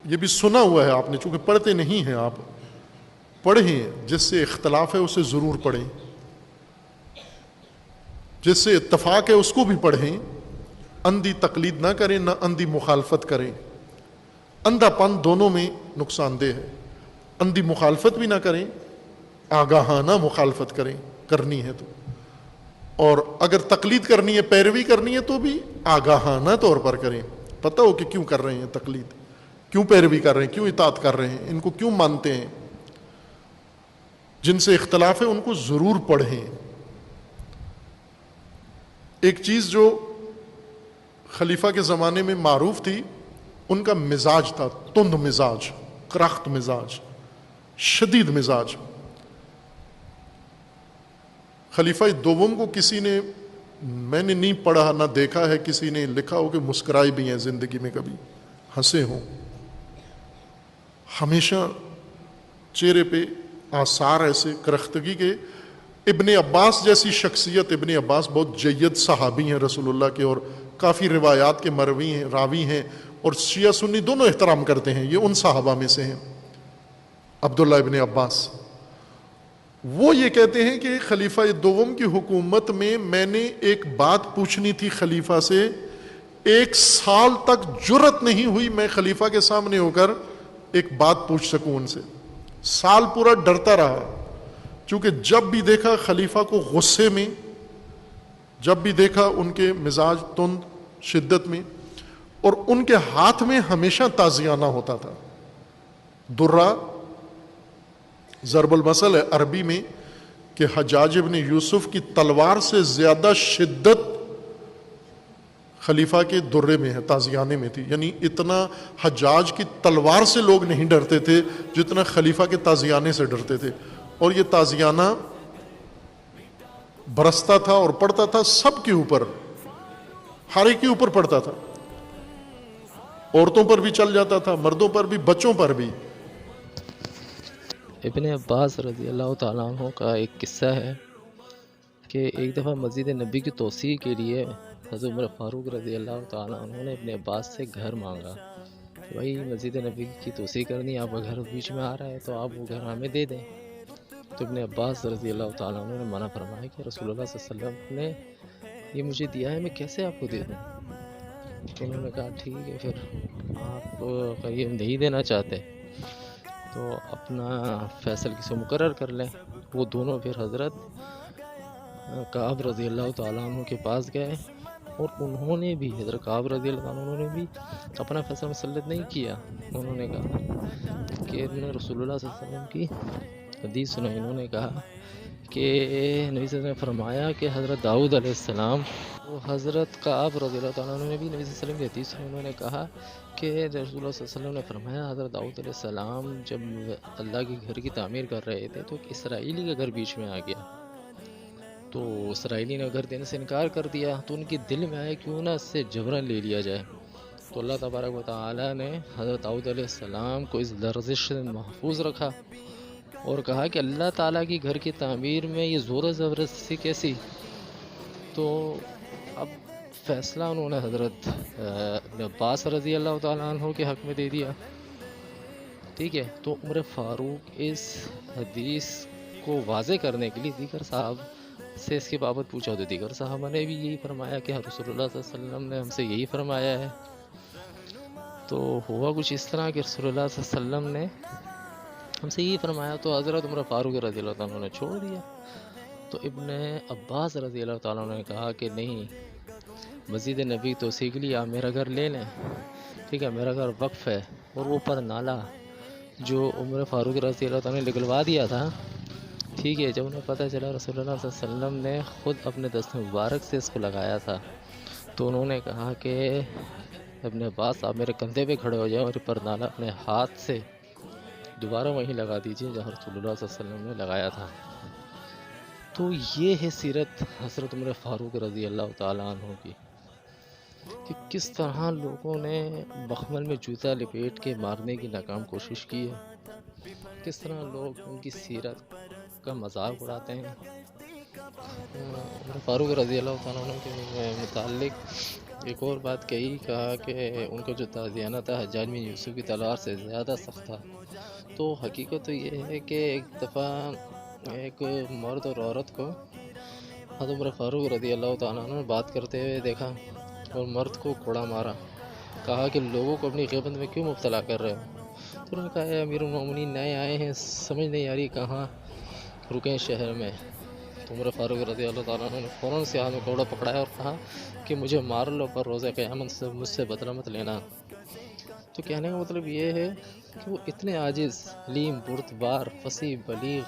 یہ بھی سنا ہوا ہے آپ نے، چونکہ پڑھتے نہیں ہیں آپ، پڑھیں، جس سے اختلاف ہے اسے ضرور پڑھیں، جس سے اتفاق ہے اس کو بھی پڑھیں، اندھی تقلید نہ کریں نہ اندھی مخالفت کریں، اندھا پن دونوں میں نقصان دہ ہے، اندھی مخالفت بھی نہ کریں، آگاہانہ مخالفت کریں کرنی ہے تو، اور اگر تقلید کرنی ہے، پیروی کرنی ہے تو بھی آگاہانہ طور پر کریں، پتہ ہو کہ کیوں کر رہے ہیں تقلید، کیوں پیروی کر رہے ہیں، کیوں اطاعت کر رہے ہیں، ان کو کیوں مانتے ہیں، جن سے اختلاف ہے ان کو ضرور پڑھیں۔ ایک چیز جو خلیفہ کے زمانے میں معروف تھی، ان کا مزاج تھا تند مزاج، کرخت مزاج، شدید مزاج۔ خلیفہ دوم کو کسی نے، میں نے نہیں پڑھا نہ دیکھا ہے کسی نے لکھا ہو کہ مسکرائے بھی ہیں زندگی میں، کبھی ہنسے ہوں، ہمیشہ چہرے پہ آثار ایسے کرختگی کے۔ ابن عباس جیسی شخصیت، ابن عباس بہت جید صحابی ہیں رسول اللہ کے، اور کافی روایات کے مروی ہیں، راوی ہیں، اور شیعہ سنی دونوں احترام کرتے ہیں، یہ ان صحابہ میں سے ہیں عبداللہ ابن عباس۔ وہ یہ کہتے ہیں کہ خلیفہ دوم کی حکومت میں نے ایک بات پوچھنی تھی خلیفہ سے، 1 سال تک جرت نہیں ہوئی میں خلیفہ کے سامنے ہو کر ایک بات پوچھ سکوں ان سے، سال پورا ڈرتا رہا، چونکہ جب بھی دیکھا خلیفہ کو غصے میں، جب بھی دیکھا ان کے مزاج تند شدت میں، اور ان کے ہاتھ میں ہمیشہ تازیانہ ہوتا تھا، درہ، ضرب المثل ہے عربی میں کہ حجاج ابن یوسف کی تلوار سے زیادہ شدت خلیفہ کے درے میں ہے، تازیانے میں تھی، یعنی اتنا حجاج کی تلوار سے لوگ نہیں ڈرتے تھے جتنا خلیفہ کے تازیانے سے ڈرتے تھے، اور یہ تازیانہ برستا تھا اور پڑتا تھا سب کے اوپر، ہر ایک کے اوپر پڑتا تھا، عورتوں پر بھی چل جاتا تھا، مردوں پر بھی، بچوں پر بھی۔ ابن عباس رضی اللہ تعالیٰ عنہ کا ایک قصہ ہے کہ ایک دفعہ مسجد نبی کی توسیع کے لیے حضرت عمر فاروق رضی اللہ تعالیٰ عنہ نے ابن عباس سے گھر مانگا کہ بھائی مسجد نبی کی توسیع کرنی ہے، آپ کا گھر بیچ میں آ رہا ہے تو آپ وہ گھر ہمیں دے دیں۔ تو ابن عباس رضی اللہ تعالیٰ عنہ نے منع فرمایا کہ رسول اللہ صلی اللہ علیہ وسلم نے یہ مجھے دیا ہے، میں کیسے آپ کو دے دوں؟ تو انہوں نے کہا ٹھیک ہے، پھر آپ قریب نہیں دینا چاہتے تو اپنا فیصل کسی مقرر کر لیں۔ وہ دونوں پھر حضرت کعب رضی اللہ تعالیٰ عنہ کے پاس گئے، اور انہوں نے بھی، حضرت کعب رضی اللہ عنہ نے بھی اپنا فیصلہ مسلط نہیں کیا۔ انہوں نے کہا کہ انہوں نے رسول اللہ صلی اللہ علیہ وسلم کی حدیث سنائی، انہوں نے کہا کہ نبی صلی اللہ علیہ وسلم نے فرمایا کہ حضرت داؤد علیہ السلام، وہ حضرت کعب رضی اللہ تعالیٰ عنہ نے بھی نبی صلی اللہ علیہ وسلم کی حدیث سنائی، انہوں نے کہا کہ رسول اللہ صلی اللہ علیہ وسلم نے فرمایا حضرت داؤد علیہ السلام جب اللہ کے گھر کی تعمیر کر رہے تھے تو ایک اسرائیلی کا گھر بیچ میں آ گیا، تو اسرائیلی نے گھر دینے سے انکار کر دیا، تو ان کے دل میں آیا کیوں نہ اس سے جبراً لے لیا جائے۔ تو اللہ تبارک و تعالیٰ نے حضرت داؤد علیہ السلام کو اس لرزش سے محفوظ رکھا، اور کہا کہ اللہ تعالیٰ کی گھر کی تعمیر میں یہ زور و زبردستی کیسی؟ تو اب فیصلہ انہوں نے حضرت ابن عباس رضی اللہ تعالیٰ عنہ کے حق میں دے دیا، ٹھیک ہے۔ تو عمر فاروق اس حدیث کو واضح کرنے کے لیے دیگر صاحب سے اس کے بابت پوچھا، تو دیگر صحابہ نے بھی یہی فرمایا کہ رسول اللہ صلی اللہ علیہ وسلم نے ہم سے یہی فرمایا ہے۔ تو ہوا کچھ اس طرح کہ رسول اللہ صلی اللہ علیہ وسلم نے ہم سے یہی فرمایا، تو حضرت عمر فاروق رضی اللہ تعالیٰ عنہ نے چھوڑ دیا۔ تو ابن عباس رضی اللہ تعالیٰ عنہ نے کہا کہ نہیں، مسجد نبی توسیع کے لیے آپ میرا گھر لے لیں، ٹھیک ہے، میرا گھر وقف ہے، اور وہ پر نالا جو عمر فاروق رضی اللہ تعالیٰ نے نکلوا دیا تھا، ٹھیک ہے، جب انہیں پتہ چلا رسول اللہ صلی اللہ علیہ وسلم نے خود اپنے دست مبارک سے اس کو لگایا تھا، تو انہوں نے کہا کہ ابن عباس آپ میرے کندھے پہ کھڑے ہو جائیں اور پر نالا اپنے ہاتھ سے دوبارہ وہیں لگا دیجئے جہاں رسول اللہ صلی اللہ علیہ وسلم نے لگایا تھا۔ تو یہ ہے سیرت حضرت عمر فاروق رضی اللہ تعالیٰ عنہ کی، کہ کس طرح لوگوں نے مخمل میں جوتا لپیٹ کے مارنے کی ناکام کوشش کی ہے، کس طرح لوگ ان کی سیرت کا مذاق اڑاتے ہیں۔ عمر فاروق رضی اللہ تعالیٰ عنہ کے متعلق ایک اور بات کہا کہ ان کا جو تازیانہ تھا حجاج بن یوسف کی تلوار سے زیادہ سخت تھا. تو حقیقت تو یہ ہے کہ ایک دفعہ ایک مرد اور عورت کو حضرت عمر فاروق رضی اللہ تعالیٰ عنہ نے بات کرتے ہوئے دیکھا اور مرد کو کوڑا مارا. کہا کہ لوگوں کو اپنی غیبت میں کیوں مبتلا کر رہے ہو؟ تو انہوں نے کہا اے امیر المومنین نئے آئے ہیں، سمجھ نہیں آ رہی کہاں رکیں شہر میں. تو عمر فاروق رضی اللہ تعالیٰ عنہ نے فوراً سے ہاتھ میں کوڑا پکڑایا اور کہا کہ مجھے مار لو پر روزہ قیامت سے مجھ سے بدلہ مت لینا. تو کہنے کا مطلب یہ ہے کہ وہ اتنے عاجز، حلیم، بردبار، فصیح، بلیغ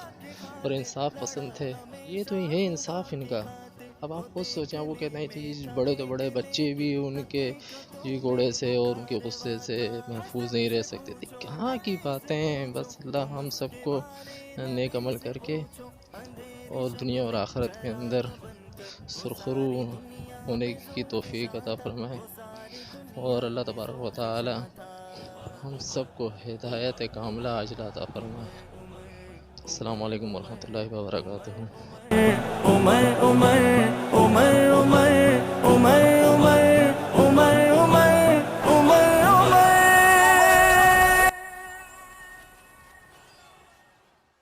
اور انصاف پسند تھے. یہ تو ہے انصاف ان کا. اب آپ خود سوچیں، وہ کہتے ہیں جی بڑے تو بڑے بچے بھی ان کے گھوڑے سے اور ان کے غصے سے محفوظ نہیں رہ سکتے تھے. کہاں کی باتیں. بس اللہ ہم سب کو نیک عمل کر کے اور دنیا اور آخرت کے اندر سرخرو ہونے کی توفیق عطا فرمائے، اور اللہ تبارک و تعالی ہم سب کو ہدایت کاملہ عاجلہ عطا فرمائے. السلام علیکم ورحمۃ اللہ وبرکاتہ. عمر عمر عمر عمر